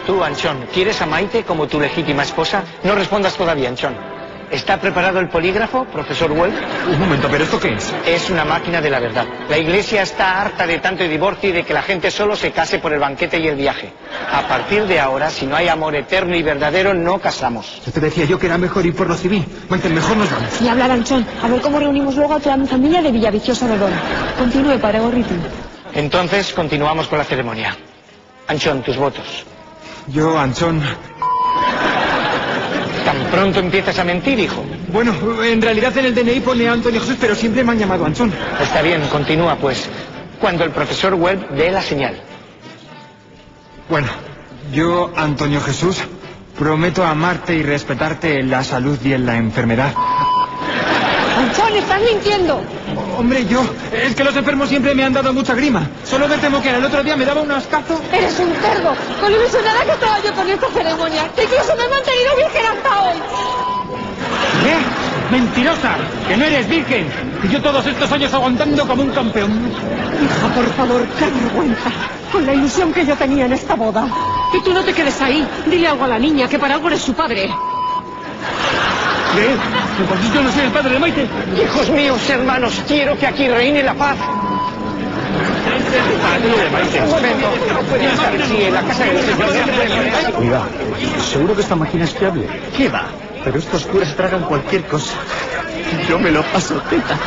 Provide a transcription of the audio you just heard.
Tú, Anchón, ¿quieres a Maite como tu legítima esposa? No respondas todavía, Anchón. ¿Está preparado el polígrafo, profesor Wells? Un momento, ¿pero esto qué es? Es una máquina de la verdad. La Iglesia está harta de tanto divorcio y de que la gente solo se case por el banquete y el viaje. A partir de ahora, si no hay amor eterno y verdadero, no casamos. Ya te decía yo que era mejor ir por lo civil. Maite, mejor nos vamos. Y hablar, Anchón. A ver cómo reunimos luego a toda mi familia de Villaviciosa de Odón. Continúe, padre Gorriti. Entonces, continuamos con la ceremonia. Anchón, tus votos. Yo, Anchón... ¿Tan pronto empiezas a mentir, hijo? Bueno, en realidad en el DNI pone Antonio Jesús, pero siempre me han llamado Anchón. Está bien, continúa pues. Cuando el profesor Webb dé la señal. Bueno, yo, Antonio Jesús, prometo amarte y respetarte en la salud y en la enfermedad. Anchón, estás mintiendo. Hombre, es que los enfermos siempre me han dado mucha grima. Solo me temo que el otro día me daba un ascazo. Eres un cerdo. Con lo ilusionada que estaba yo con esta ceremonia. Que incluso me he mantenido virgen hasta hoy. ¿Qué? ¡Mentirosa! ¡Que no eres virgen! Y yo todos estos años aguantando como un campeón. Hija, por favor, qué vergüenza. Con la ilusión que yo tenía en esta boda. Y tú no te quedes ahí. Dile algo a la niña, que para algo eres su padre. ¿Qué? Entonces yo no soy el padre de Maite. Hijos míos, hermanos, quiero que aquí reine la paz. No puede estar así en la casa de los señores. Oiga, ¿seguro que esta máquina es fiable? ¿Qué va? Pero estos curas tragan cualquier cosa. Yo me lo paso teta.